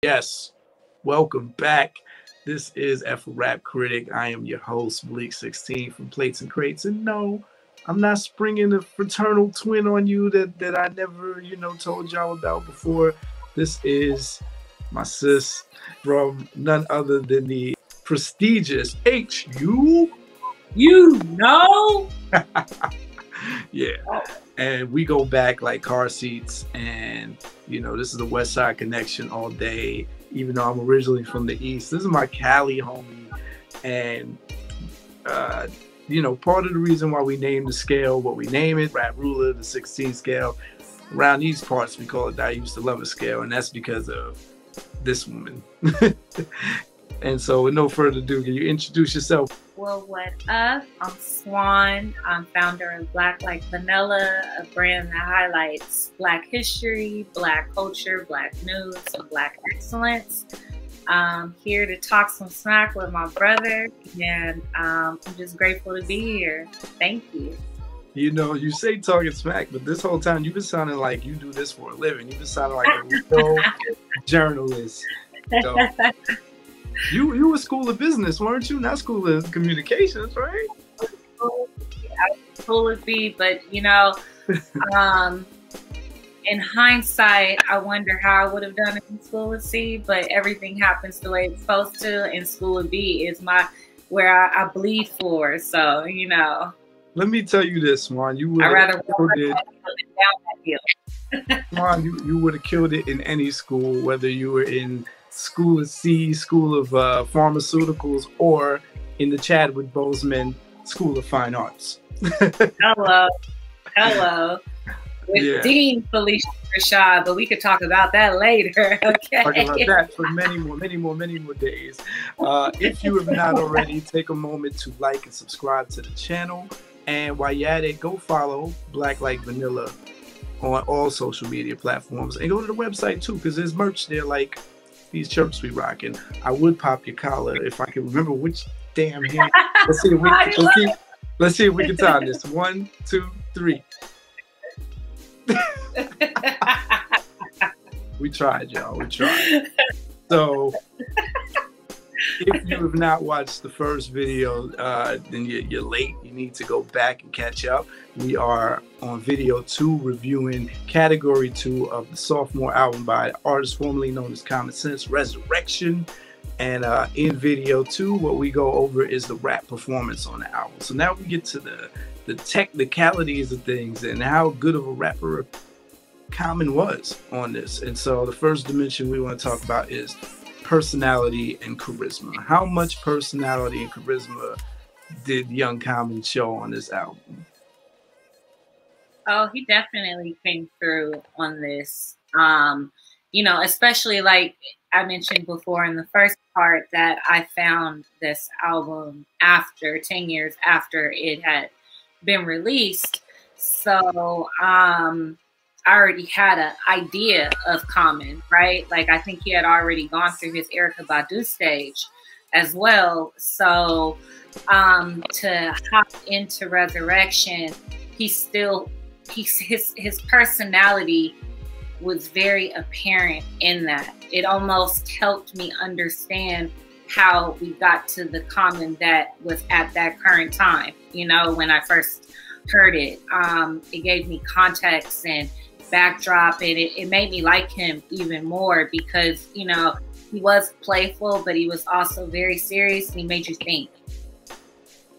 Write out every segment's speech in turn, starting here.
Yes, welcome back. This is A RAP CRITIC. I am your host, Bleak16 from Plates and Crates. And no, I'm not springing a fraternal twin on you that I never, told y'all about before. This is my sis from none other than the prestigious H.U. You know? Yeah. And we go back like car seats, and this is the West Side connection all day, even though I'm originally from the East. This is my Cali homie. And part of the reason why we named the scale what we name it, Rap Ruler, the 16 scale, around these parts we call it I Used to Love a Scale, and that's because of this woman. And so with no further ado, can you introduce yourself? Well, what up? I'm Swan. I'm founder of Black Like Vanilla, a brand that highlights Black history, Black culture, Black news, and Black excellence. I'm here to talk some smack with my brother, and I'm just grateful to be here. Thank you. You say talking smack, but this whole time you've been sounding like you do this for a living. You've been sounding like a real journalist. So, you were School of Business, weren't you? Not School of Communications, right? I was School of B, but in hindsight, I wonder how I would have done it in School of C. But everything happens the way it's supposed to, and School of B is where I bleed for. So Let me tell you this, Swan. You would. I'd rather walk down that hill. Swan, you would have killed it in any school, whether you were in School of C, School of Pharmaceuticals, or in the Chadwick Boseman School of Fine Arts. Hello. With Dean Felicia Rashad, but we could talk about that later. Okay. Talk about that for many more days. If you have not already, take a moment to like and subscribe to the channel. And while you're at it, go follow Black Like Vanilla on all social media platforms. And go to the website too, because there's merch there like these shirts we rocking. I would pop your collar if I can remember which damn hand. Let's see if we can time this. 1, 2, 3. We tried, y'all. We tried. So if you have not watched the first video, then you're late. You need to go back and catch up. We are on video 2, reviewing category 2 of the sophomore album by artist formerly known as Common Sense, Resurrection. And in video 2, what we go over is the rap performance on the album. So now we get to the technicalities of things and how good of a rapper Common was on this. And so the first dimension we want to talk about is personality and charisma. How much personality and charisma did young Common show on this album? Oh, he definitely came through on this. Especially like I mentioned before in the first part that I found this album after 10 years after it had been released. So I already had an idea of Common, right? Like I think he had already gone through his Erykah Badu stage as well. So to hop into Resurrection, his personality was very apparent in that. It almost helped me understand how we got to the Common that was at that current time. When I first heard it, it gave me context and backdrop, and it made me like him even more because, he was playful, but he was also very serious, and he made you think.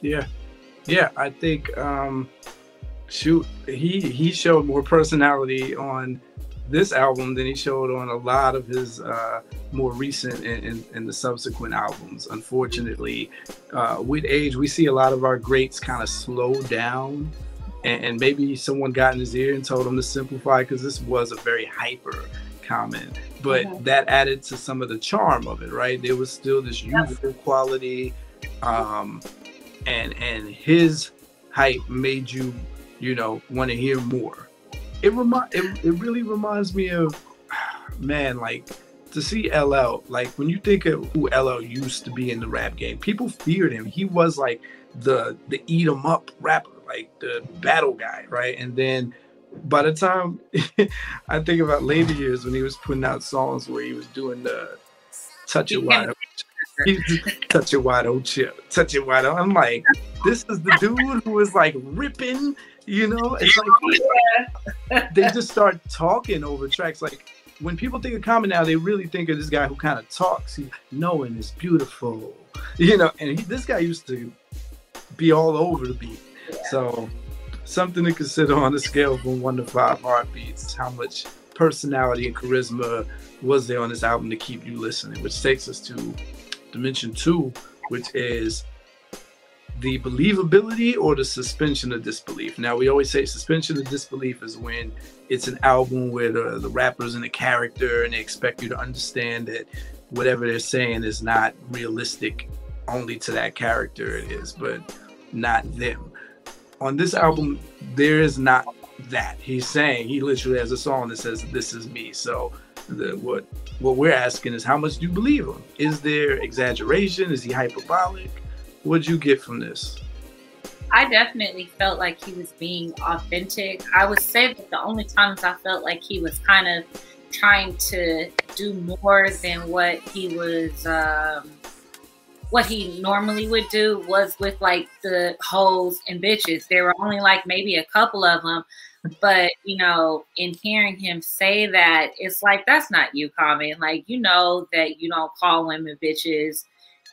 Yeah, I think, he showed more personality on this album than he showed on a lot of his more recent and the subsequent albums. Unfortunately, with age, we see a lot of our greats kind of slow down, and maybe someone got in his ear and told him to simplify, because this was a very hyper Common, but that added to some of the charm of it, right? There was still this youthful quality, and his hype made you want to hear more. It really reminds me of, man, like to see LL. Like when you think of who LL used to be in the rap game, people feared him. He was like the eat 'em up rapper, like the battle guy, right? And then by the time I think about later years when he was putting out songs where he was doing the touch it wide open, he touch it wide open chip, touch it wide open. I'm like, this is the dude who was like ripping, you know? It's like they just start talking over tracks. Like when people think of Common now, they really think of this guy who kind of talks. Knowing is beautiful, you know. And this guy used to be all over the beat. So something to consider on a scale from 1 to 5 heartbeats. How much personality and charisma was there on this album to keep you listening? Which takes us to dimension 2, which is the believability or the suspension of disbelief. Now, we always say suspension of disbelief is when it's an album where the rapper's in a character and they expect you to understand that whatever they're saying is not realistic only to that character it is, but not them. On this album, there is not that. He's saying, he literally has a song that says, "This is me." So what we're asking is, how much do you believe him? Is there exaggeration? Is he hyperbolic? What'd you get from this? I definitely felt like he was being authentic. I would say that the only times I felt like he was kind of trying to do more than what he was, what he normally would do was with like the hoes and bitches. There were only like maybe a couple of them, but you know, in hearing him say that, it's like, that's not you, Common. Like, you know that you don't call women bitches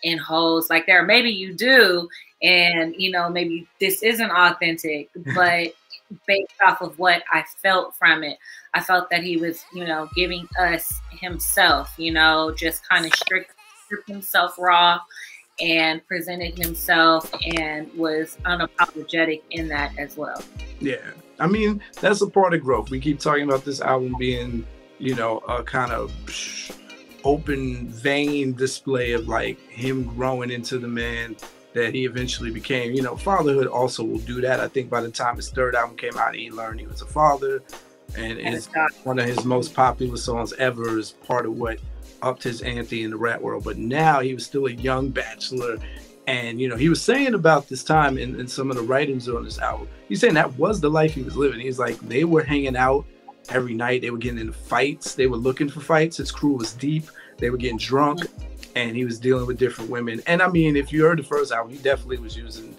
and hoes. Like, there, maybe you do, and you know, maybe this isn't authentic, but based off of what I felt from it, I felt that he was, you know, giving us himself, you know, just kind of stripped himself raw and presented himself and was unapologetic in that as well. Yeah, I mean, that's a part of growth. We keep talking about this album being, you know, a kind of open vein display of like him growing into the man that he eventually became. You know, fatherhood also will do that. I think by the time his third album came out, he learned he was a father, and it's one of his most popular songs ever is part of what upped his ante in the rap world. But now he was still a young bachelor, and you know, he was saying about this time in some of the writings on this album, he's saying that was the life he was living. He's like, they were hanging out every night, they were getting into fights, they were looking for fights, his crew was deep, they were getting drunk, and he was dealing with different women. And I mean, if you heard the first album, he definitely was using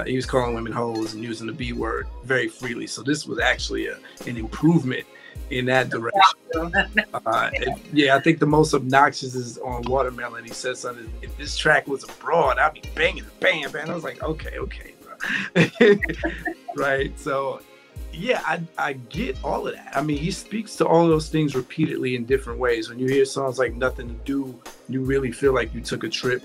he was calling women hoes and using the B word very freely. So this was actually an improvement in that direction. Yeah, I think the most obnoxious is on Watermelon. He says something, if this track was abroad, I'd be banging, bam, bam. I was like, okay, bro. Right, so yeah, I get all of that. I mean, he speaks to all those things repeatedly in different ways. When you hear songs like Nothing to Do, you really feel like you took a trip,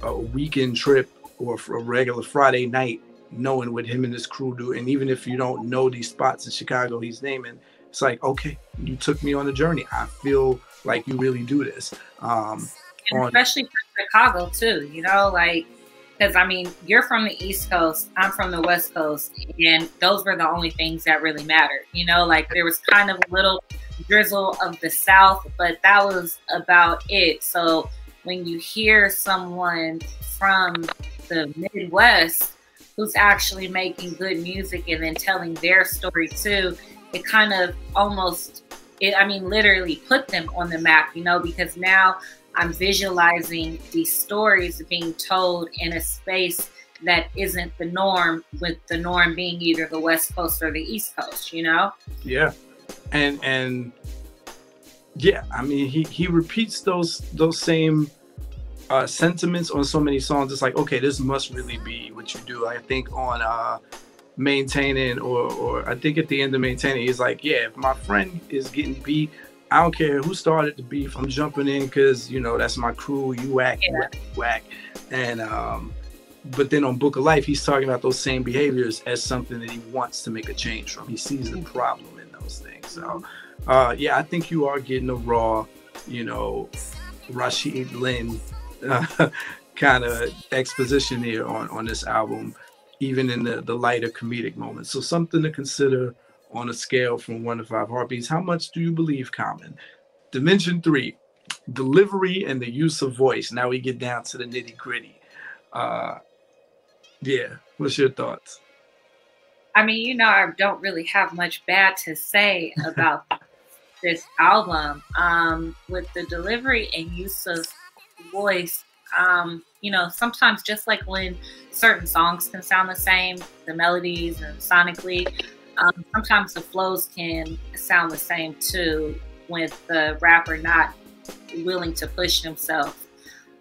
a weekend trip, or a regular Friday night, knowing what him and his crew do. And even if you don't know these spots in Chicago he's naming, it's like, okay, you took me on a journey. I feel like you really do this. Especially for Chicago too, you know, like, because I mean, you're from the East Coast, I'm from the West Coast, and those were the only things that really mattered. You know, like there was kind of a little drizzle of the South, but that was about it. So when you hear someone from the Midwest who's actually making good music and then telling their story too, it kind of almost, I mean, literally put them on the map, you know, because now I'm visualizing these stories being told in a space that isn't the norm, with the norm being either the West Coast or the East Coast, you know? Yeah. And yeah, I mean, he repeats those same sentiments on so many songs. It's like, okay, this must really be what you do. I think on Maintaining, or I think at the end of Maintaining, he's like, yeah, if my friend is getting beat, I don't care who started the beef, I'm jumping in because, you know, that's my crew, you whack, whack. And but then on Book of Life, he's talking about those same behaviors as something that he wants to make a change from. He sees the problem in those things. So yeah, I think you are getting a raw, you know, Rashid Lynn kind of exposition here on this album, even in the lighter comedic moments. So something to consider on a scale from 1 to 5 heartbeats. How much do you believe Common? Dimension 3, delivery and the use of voice. Now we get down to the nitty gritty. Yeah, what's your thoughts? I mean, you know, I don't really have much bad to say about this album. With the delivery and use of voice, you know, sometimes just like when certain songs can sound the same, the melodies and sonically, sometimes the flows can sound the same too, with the rapper not willing to push himself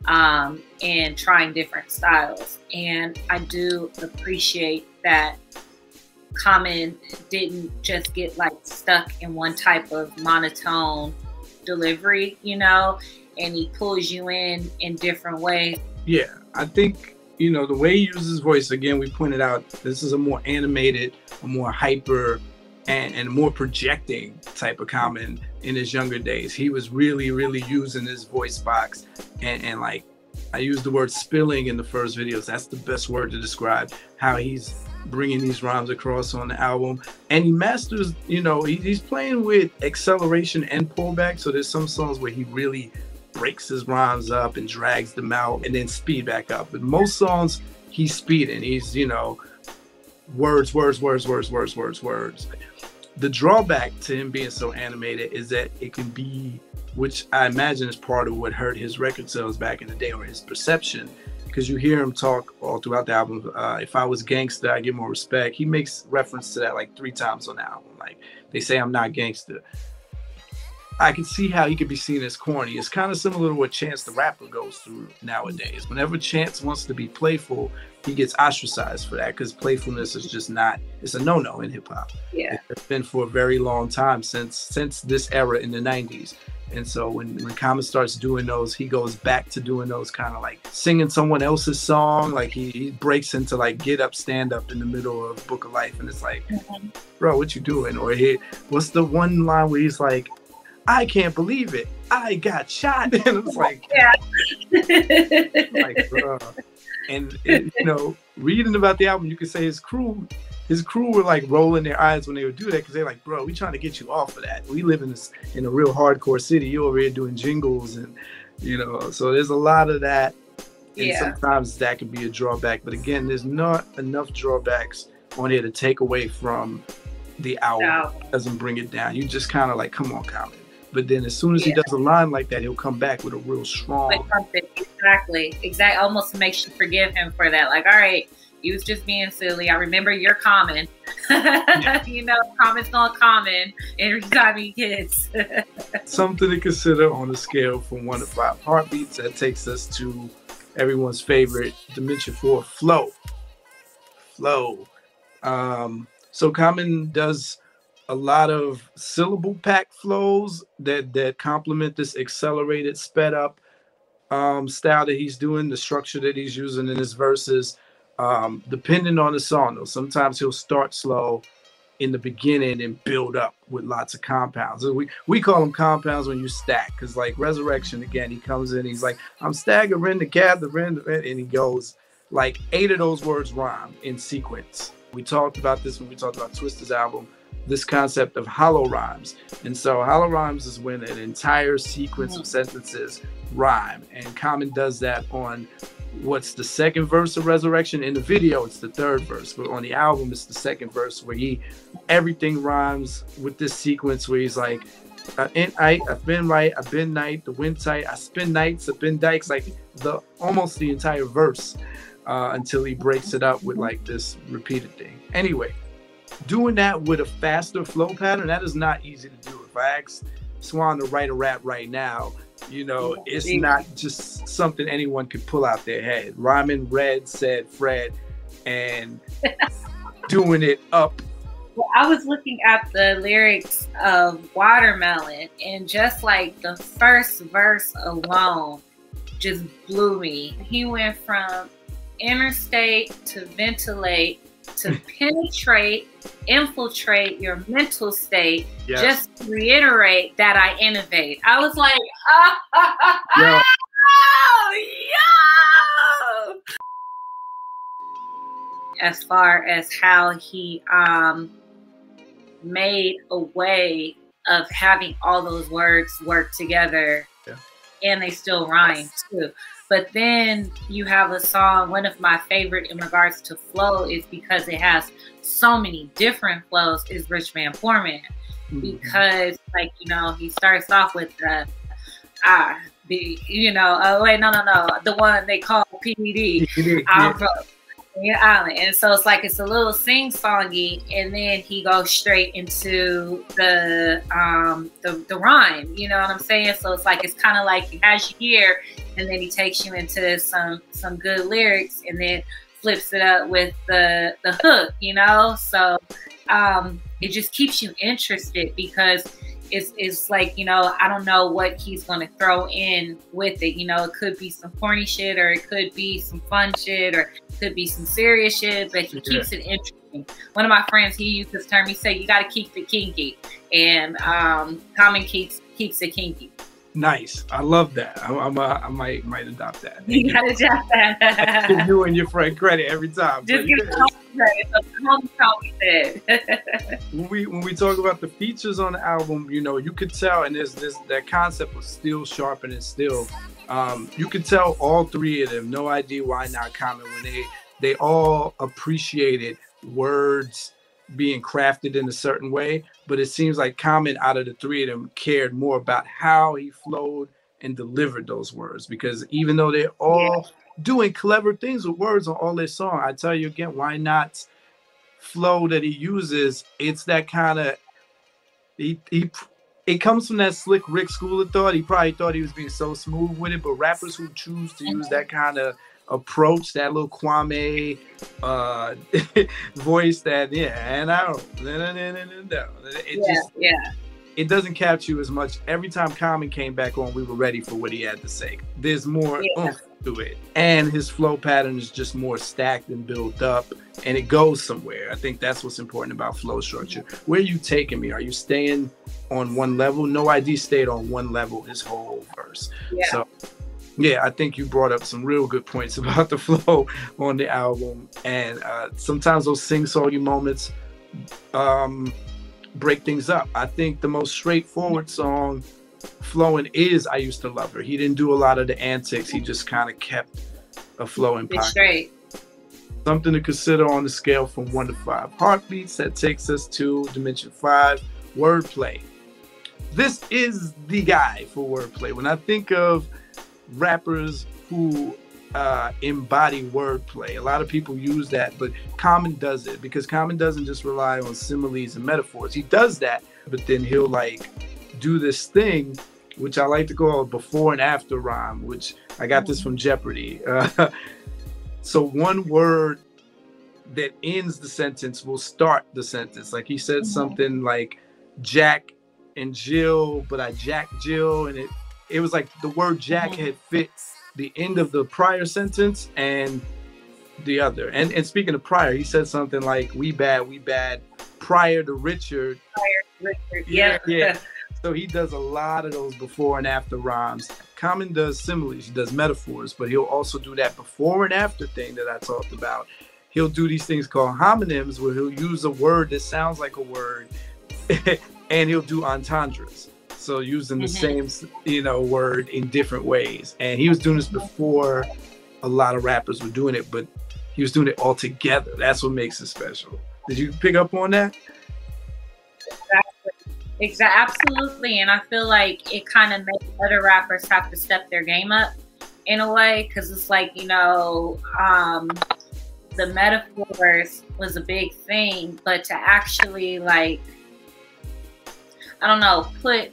and trying different styles. And I do appreciate that Common didn't just get like stuck in one type of monotone delivery, you know, and he pulls you in different ways. Yeah, I think, you know, the way he uses his voice, again, we pointed out, this is a more animated, a more hyper, and more projecting type of Common in his younger days. He was really, really using his voice box, and like, I used the word spilling in the first videos. That's the best word to describe how he's bringing these rhymes across on the album. And he masters, you know, he's playing with acceleration and pullback. So there's some songs where he really breaks his rhymes up and drags them out and then speed back up. But most songs, he's speeding. He's, you know, words. The drawback to him being so animated is that it can be, which I imagine is part of what hurt his record sales back in the day, or his perception, because you hear him talk all throughout the album. If I was gangster, I get more respect. He makes reference to that like 3 times on the album. Like, they say I'm not gangster. I can see how he could be seen as corny. It's kind of similar to what Chance the Rapper goes through nowadays. Whenever Chance wants to be playful, he gets ostracized for that, because playfulness is just not, it's a no-no in hip-hop. Yeah. It's been for a very long time, since this era in the 90s. And so when Common starts doing those, he goes back to doing those kind of like singing someone else's song. Like he breaks into like Get Up, Stand Up in the middle of Book of Life. And it's like, bro, what you doing? Or what's the one line where he's like, I can't believe it, I got shot. And it's like, yeah. like, bro. And you know, reading about the album, you could say his crew were like rolling their eyes when they would do that, because they're like, bro, we trying to get you off of that. We live in a real hardcore city. You over here doing jingles, and you know, so there's a lot of that. And yeah. Sometimes that can be a drawback. But again, there's not enough drawbacks on here to take away from the album. No. It doesn't bring it down. You just kind of like, come on, Common. But then as soon as he does a line like that, he'll come back with a real strong. Exactly. Almost makes you forgive him for that. Like, all right, you was just being silly. I remember you're Common. Yeah. You know, Common's gonna Common every time he gets. Something to consider on a scale from 1 to 5 heartbeats. That takes us to everyone's favorite dimension 4, flow. So Common does a lot of syllable pack flows that complement this accelerated, sped up style that he's doing, the structure that he's using in his verses, depending on the song though. Sometimes he'll start slow in the beginning and build up with lots of compounds. We call them compounds when you stack, because like Resurrection, again, he comes in, he's like, I'm staggering, gathering, and he goes, like 8 of those words rhyme in sequence. We talked about this when we talked about Twista's album, this concept of hollow rhymes. And so hollow rhymes is when an entire sequence of sentences rhyme. And Common does that on what's the second verse of Resurrection. In the video, it's the 3rd verse, but on the album, it's the 2nd verse, where everything rhymes with this sequence where he's like, I've been right, I've been night, the wind tight, I spin nights, I've been dikes, like almost the entire verse, until he breaks it up with like this repeated thing. Anyway, doing that with a faster flow pattern, that is not easy to do. If I ask Swan to write a rap right now, you know, it's not just something anyone could pull out their head. Rhyming red, said Fred, and doing it up. Well, I was looking at the lyrics of Watermelon, and just like the first verse alone just blew me. He went from interstate to ventilate to penetrate, infiltrate your mental state, just to reiterate that I innovate. I was like, yo. As far as how he made a way of having all those words work together and they still rhyme too. But then you have a song, one of my favorite in regards to flow is because it has so many different flows, is Rich Man Poor Man. Because, like, you know, he starts off with the you know, oh wait, no, the one they call PDD. I'm from Island, and so it's like it's a little sing-songy, and then he goes straight into the rhyme. You know what I'm saying? So it's like it's kind of like he has you here, and then he takes you into some good lyrics, and then flips it up with the hook. You know, so it just keeps you interested because it's like, you know, I don't know what he's going to throw in with it. You know, it could be some corny shit, or it could be some fun shit, or it could be some serious shit, but he keeps it interesting. One of my friends, he used this term, he said, you got to keep it kinky. And Common keeps it kinky. Nice. I love that. I might adopt that. You gotta adopt that. Give you and your friend credit every time. Just give credit. When we talk about the features on the album, you know, you could tell, and there's that concept of still sharpen and still. You could tell all three of them, No ID, Why Not, Common, when they all appreciated words being crafted in a certain way, but it seems like Common, out of the three of them, cared more about how he flowed and delivered those words, because even though they're all doing clever things with words on all their song, I tell you again, Why Not's flow that he uses, it's that kind of, it comes from that slick Rick school of thought. He probably thought he was being so smooth with it, but rappers who choose to use that kind of approach, that little Kwame voice, that and I don't, it doesn't catch you as much. Every time Common came back on, we were ready for what he had to say. There's more oomph to it, and his flow pattern is just more stacked and built up, and it goes somewhere. I think that's what's important about flow structure. Where are you taking me? Are you staying on one level? No ID stayed on one level his whole verse. So yeah, I think you brought up some real good points about the flow on the album. And sometimes those sing-songy moments break things up. I think the most straightforward song flowing is I Used to Love Her. He didn't do a lot of the antics. He just kind of kept a flowing pocket. Straight. Something to consider on the scale from 1 to 5 heartbeats. That takes us to dimension 5, wordplay. This is the guy for wordplay. When I think of rappers who embody wordplay, a lot of people use that, but Common does it, because Common doesn't just rely on similes and metaphors. He does that, but then he'll like do this thing, which I like to call a before and after rhyme, which I got this from Jeopardy. So one word that ends the sentence will start the sentence. Like he said something like Jack and Jill, but I jacked Jill, and it was like the word Jack had fit the end of the prior sentence and the other. And speaking of prior, he said something like we bad prior to Richard. Yeah. So he does a lot of those before and after rhymes. Common does similes, he does metaphors, but he'll also do that before and after thing that I talked about. He'll do these things called homonyms, where he'll use a word that sounds like a word and he'll do entendres. So using the same, word in different ways. And he was doing this before a lot of rappers were doing it, but he was doing it all together. That's what makes it special. Did you pick up on that? Absolutely. And I feel like it kind of makes other rappers have to step their game up in a way, because it's like, the metaphors was a big thing, but to actually put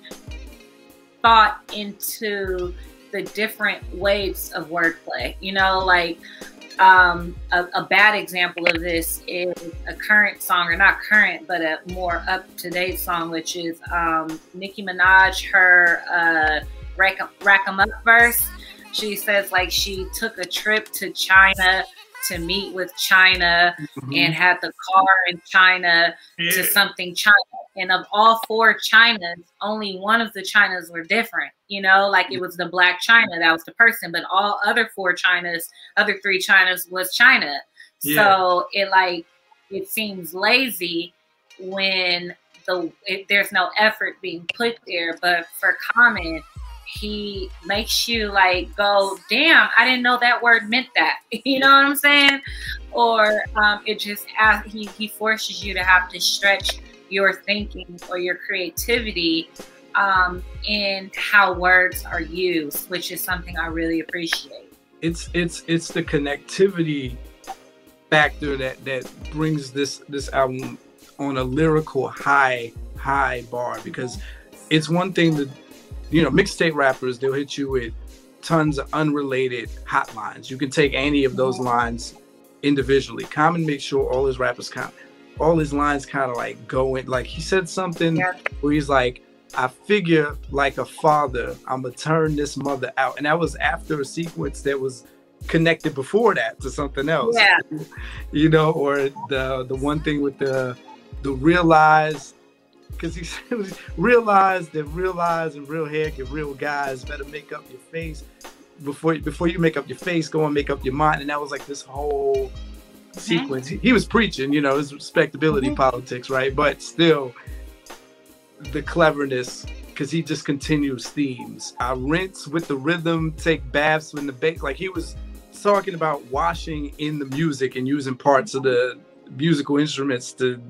thought into the different waves of wordplay. A bad example of this is a current song, or not current, but a more up-to-date song, which is Nicki Minaj, her Rack 'em Up verse. She says she took a trip to China to meet with China and had the car in China to something China. And of all 4 Chinas, only one of the Chinas were different. It was the black China, that was the person, but all other 4 Chinas, other 3 Chinas was China. So it seems lazy when there's no effort being put there. But for Common, he makes you like go, damn, I didn't know that word meant that. You know what I'm saying? Or it just he forces you to have to stretch your thinking or your creativity in how words are used, which is something I really appreciate. It's the connectivity factor that brings this album on a lyrical high bar, because it's one thing that, you know, mixtape rappers, they'll hit you with tons of unrelated hot lines. You can take any of those lines individually. Common makes sure all his lines kind of like go in. Like he said something where he's like, I figure like a father, I'm gonna turn this mother out. And that was after a sequence that was connected before that to something else. Yeah. You know, or the one thing with the realize, because he said realize that realize and real hair get real guys, better make up your face. Before you make up your face, go and make up your mind. And that was like this whole sequence. He was preaching, you know, his respectability politics, right? But still, the cleverness, because he just continues themes. I rinse with the rhythm, take baths in the bass. Like he was talking about washing in the music and using parts of the musical instruments to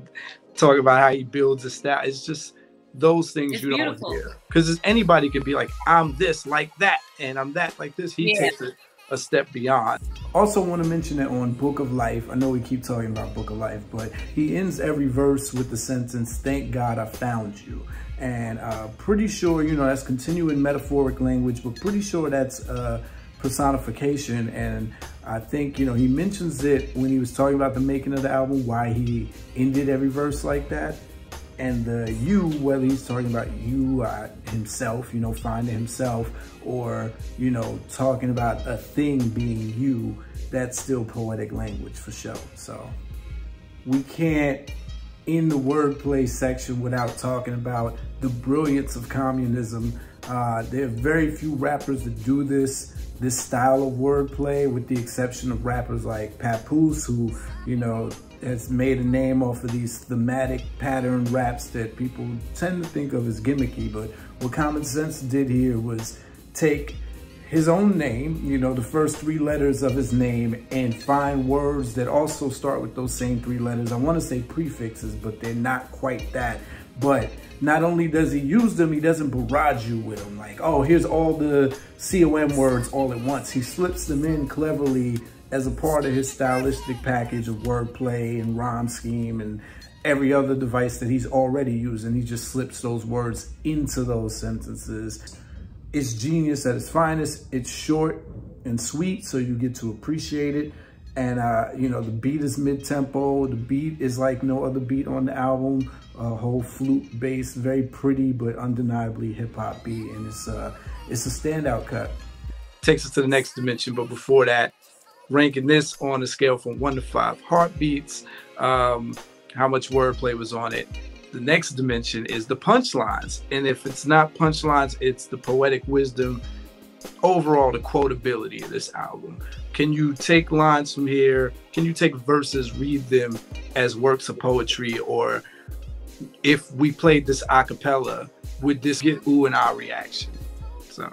talk about how he builds a style. It's just those things you don't hear. Because anybody could be like, I'm this like that, and I'm that like this. He takes it a step beyond. Also want to mention that on Book of Life, I know we keep talking about Book of Life, but he ends every verse with the sentence, thank God I found you. And pretty sure, you know, that's continuing metaphoric language, but pretty sure that's personification. And I think, you know, he mentions it when he was talking about the making of the album, why he ended every verse like that. And the you, whether he's talking about you himself, you know, finding himself, or, you know, talking about a thing being you, that's still poetic language for sure. So we can't end the wordplay section without talking about the brilliance of communism. There are very few rappers that do this style of wordplay, with the exception of rappers like Papoose, who, you know, has made a name off of these thematic pattern raps that people tend to think of as gimmicky. But what Common Sense did here was take his own name, you know, the first 3 letters of his name, and find words that also start with those same 3 letters. I want to say prefixes, but they're not quite that. But not only does he use them, he doesn't barrage you with them. Like, oh, here's all the COM words all at once. He slips them in cleverly as a part of his stylistic package of wordplay and rhyme scheme and every other device that he's already using. He just slips those words into those sentences. It's genius at its finest. It's short and sweet, so you get to appreciate it. And, you know, the beat is mid-tempo. The beat is like no other beat on the album. A whole flute bass, very pretty, but undeniably hip-hop beat. And it's a standout cut. Takes us to the next dimension, but before that, ranking this on a scale from 1 to 5 heartbeats, how much wordplay was on it. The next dimension is the punchlines. And if it's not punchlines, it's the poetic wisdom, overall the quotability of this album. Can you take lines from here? Can you take verses, read them as works of poetry? Or if we played this a cappella, would this get ooh and ah reaction? So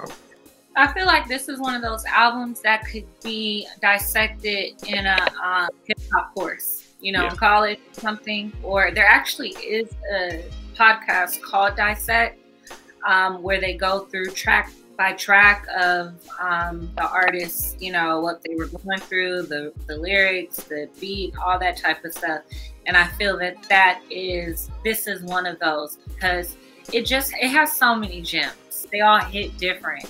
I feel like this is one of those albums that could be dissected in a hip-hop course, you know, in college or something. Or there actually is a podcast called Dissect, where they go through track by track of the artists, you know, what they were going through, the lyrics, the beat, all that type of stuff. And I feel that this is one of those, because it has so many gems. They all hit different.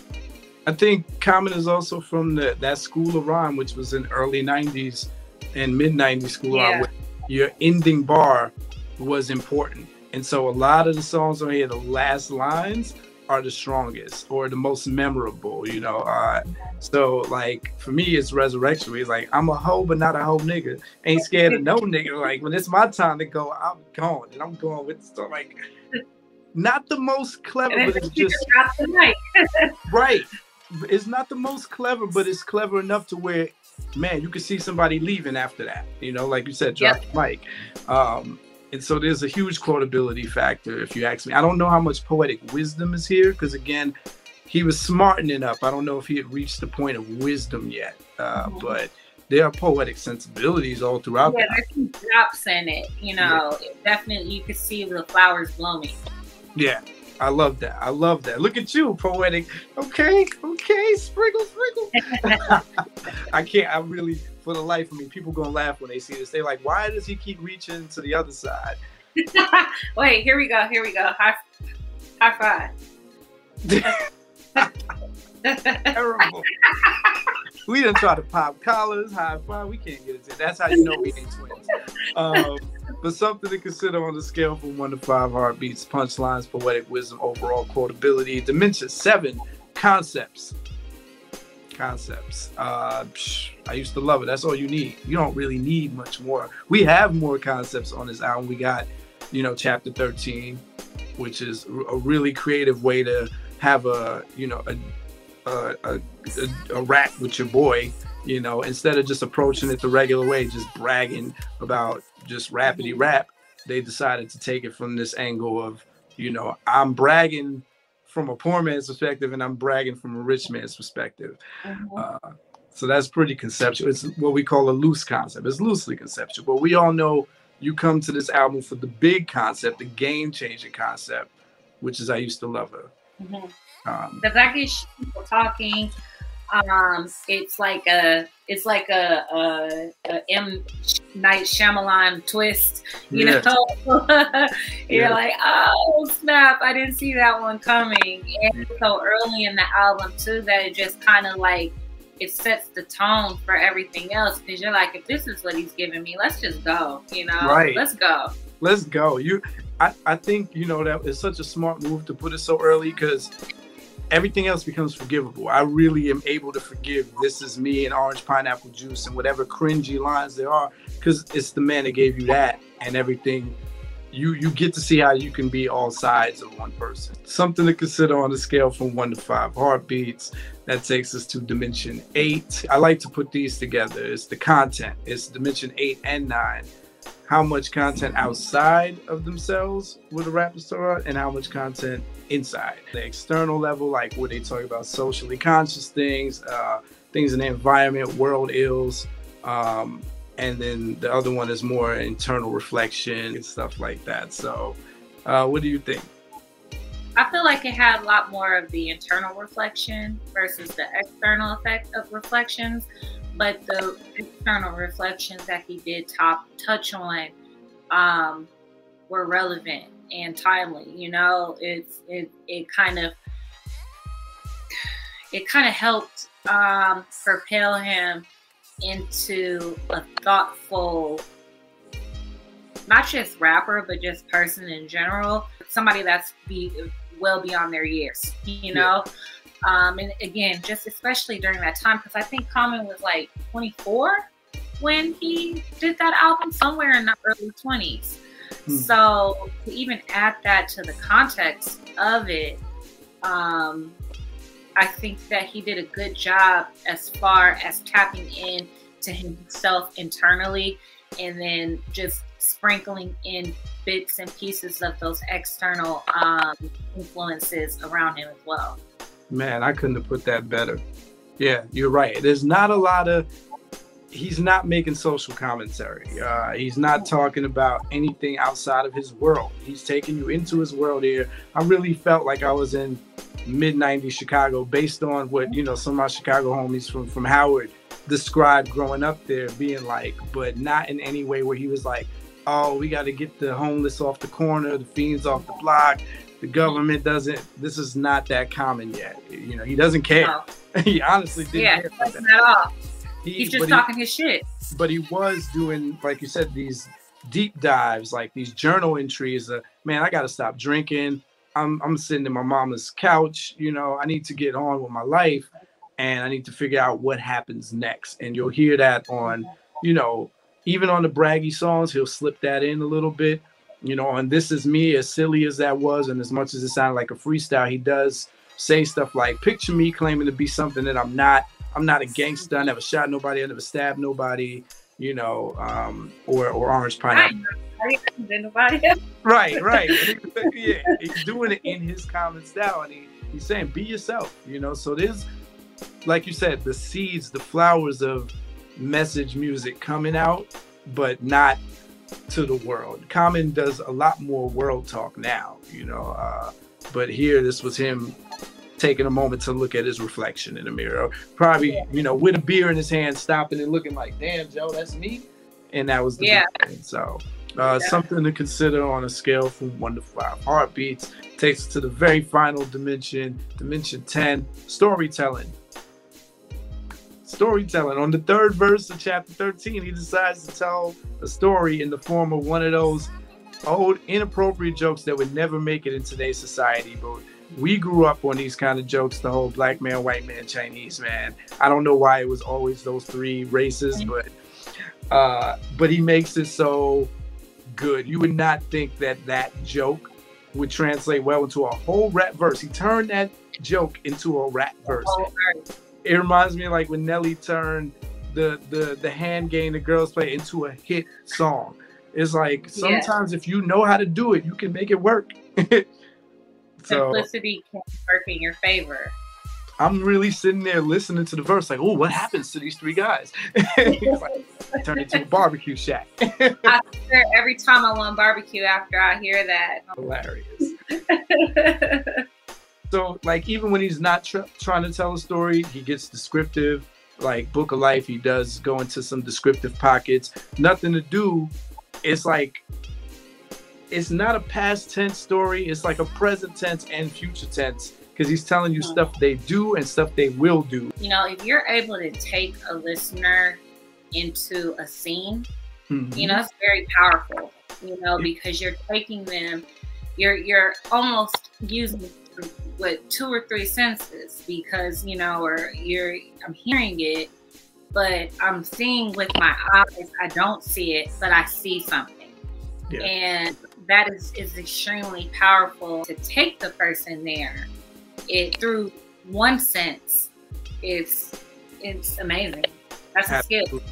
I think Common is also from that school of rhyme, which was in early 90s and mid 90s school of rhyme, where your ending bar was important. And so a lot of the songs on here, the last lines are the strongest or the most memorable, you know. So like for me, it's Resurrection. It's like, I'm a hoe, but not a hoe nigga. Ain't scared of no nigga. Like when it's my time to go, I'm going, and I'm going with stuff like, not the most clever, but it's just right. It's not the most clever, but it's clever enough to where, man, you can see somebody leaving after that. You know, like you said, drop the mic. And so there's a huge quotability factor, if you ask me. I don't know how much poetic wisdom is here, because again, he was smartening up. I don't know if he had reached the point of wisdom yet, but there are poetic sensibilities all throughout. Yeah, there's some drops in it. You know, definitely you could see the flowers blooming. Yeah, I love that. I love that. Look at you, poetic. Okay, sprinkle. I can't. I really, for the life of me, people gonna laugh when they see this. They're like, "Why does he keep reaching to the other side?" Wait, here we go. High five. Terrible. We done try to pop collars, high five. We can't get it to. That's how you know we ain't twins. But something to consider on the scale from 1 to 5: heartbeats, punchlines, poetic wisdom, overall quotability. Dimension 7: concepts. I used to love it. That's all you need. You don't really need much more. We have more concepts on this album. We got, chapter 13, which is a really creative way to have a rap with your boy, instead of just approaching it the regular way, just bragging about just rapidy rap. They decided to take it from this angle of, I'm bragging from a poor man's perspective and I'm bragging from a rich man's perspective. So that's pretty conceptual. It's what we call a loose concept. It's loosely conceptual, but we all know you come to this album for the big concept, the game-changing concept, which is I Used to Love Her. The fact is people talking, it's like a M. Night Shyamalan twist, you know. You're like, oh snap, I didn't see that one coming. And so early in the album too, that it just kind of like it sets the tone for everything else, because you're like, if this is what he's giving me, let's just go, Right. Let's go. I think that is such a smart move to put it so early, because everything else becomes forgivable. I really am able to forgive This Is Me and Orange Pineapple Juice and whatever cringy lines there are, because it's the man that gave you that, and everything. You get to see how you can be all sides of one person. Something to consider on the scale from 1 to 5: heartbeats. That takes us to dimension 8. I like to put these together. It's the content. It's dimension 8 and 9. How much content outside of themselves would a rapper start, and how much content inside. The external level, like where they talk about socially conscious things, things in the environment, world ills, and then the other one is more internal reflection and stuff like that. So what do you think? I feel like it had a lot more of the internal reflection versus the external effect of reflections, but the external reflections that he did touch on were relevant and timely. It kind of helped propel him into a thoughtful, not just rapper, but just person in general, somebody that's well beyond their years, and again, just especially during that time, because I think Common was like 24 when he did that album, somewhere in the early 20s. So to even add that to the context of it, I think that he did a good job as far as tapping in to himself internally, and then just sprinkling in bits and pieces of those external influences around him as well. Man, I couldn't have put that better. Yeah, you're right. There's not a lot of, he's not making social commentary. He's not talking about anything outside of his world. He's taking you into his world here. I really felt like I was in mid-90s Chicago, based on what, some of my Chicago homies from Howard described growing up there being like, but not in any way where he was like, oh, we got to get the homeless off the corner, the fiends off the block. The government doesn't, this is not that common yet. He doesn't care. No. He honestly didn't care. Not at all. He's just talking his shit. But he was doing, like you said, these deep dives, like these journal entries. Man, I got to stop drinking. I'm sitting in my mama's couch. I need to get on with my life, and I need to figure out what happens next. And you'll hear that on, even on the braggy songs, he'll slip that in a little bit. On This Is Me, as silly as that was, and as much as it sounded like a freestyle, he does say stuff like, picture me claiming to be something that I'm not. I'm not a gangster. I never shot nobody. I never stabbed nobody, or Orange Pineapple. Right. Yeah, he's doing it in his common style, and he's saying be yourself, you know. So there's, like you said, the seeds, the flowers of message music coming out, but not to the world. Common does a lot more world talk now, you know, but here this was him taking a moment to look at his reflection in the mirror, probably, you know, with a beer in his hand, stopping and looking like, damn, Joe, that's me. And that was the beginning. So something to consider on a scale from 1 to 5 heartbeats. Takes us to the very final dimension, dimension 10, storytelling. Storytelling. On the 3rd verse of chapter 13, he decides to tell a story in the form of one of those old inappropriate jokes that would never make it in today's society. But we grew up on these kind of jokes, the whole black man, white man, Chinese man. I don't know why it was always those 3 races, but he makes it so good. You would not think that that joke would translate well into a whole rap verse. He turned that joke into a rap verse. It reminds me of like when Nelly turned the hand game the girls play into a hit song. It's like sometimes if you know how to do it, you can make it work. Simplicity can work in your favor. I'm really sitting there listening to the verse like, oh, what happens to these 3 guys? Like, turn into a barbecue shack. I swear every time I want barbecue after I hear that. Hilarious. So, like, even when he's not trying to tell a story, he gets descriptive. Like Book of Life, he does go into some descriptive pockets. Nothing to do. It's like, it's not a past tense story. It's like a present tense and future tense, because he's telling you stuff they do and stuff they will do. You know, if you're able to take a listener into a scene, you know, it's very powerful, you know, because you're taking them, you're almost using what 2 or 3 senses, because, you know, or I'm hearing it, but I'm seeing with my eyes. I don't see it, but I see something. And that is extremely powerful to take the person there. It through one sense, it's amazing. That's a skill.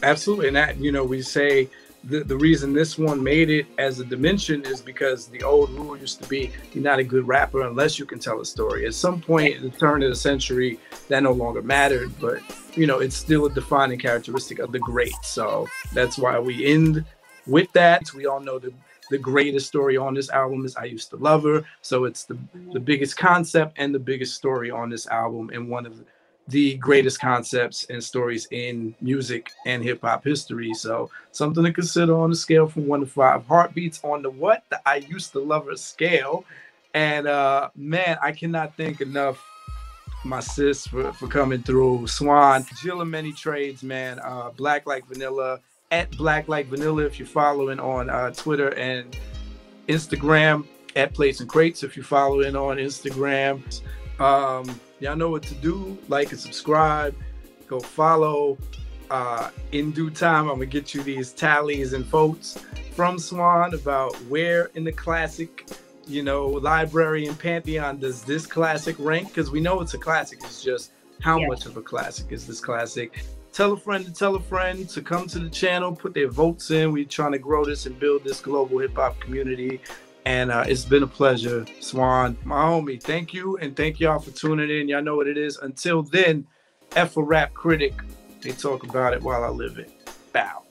Absolutely. And that, you know, we say the reason this one made it as a dimension is because the old rule used to be you're not a good rapper unless you can tell a story. At some point in the turn of the century, that no longer mattered, but, you know, it's still a defining characteristic of the greats. So that's why we end with that. We all know the greatest story on this album is I Used to Love Her. So it's the biggest concept and the biggest story on this album, and one of the greatest concepts and stories in music and hip hop history. So something to consider on the scale from 1 to 5 heartbeats on the the I Used to Love Her scale. And man, I cannot thank enough my sis for coming through. Swan, Jill of many trades, man. Black Like Vanilla, at Black Like Vanilla if you're following on Twitter and Instagram, at Plates and Crates if you're following on Instagram. Y'all know what to do. Like and subscribe. Go follow. In due time, I'm gonna get you these tallies and votes from Swan about where in the classic, you know, library and pantheon does this classic rank, because we know it's a classic. It's just how much of a classic is this classic. Tell a friend to come to the channel, put their votes in. We're trying to grow this and build this global hip-hop community. And it's been a pleasure, Swan, my homie. Thank you, and thank y'all for tuning in. Y'all know what it is. Until then, F a Rap Critic. They talk about it while I live it. Bow.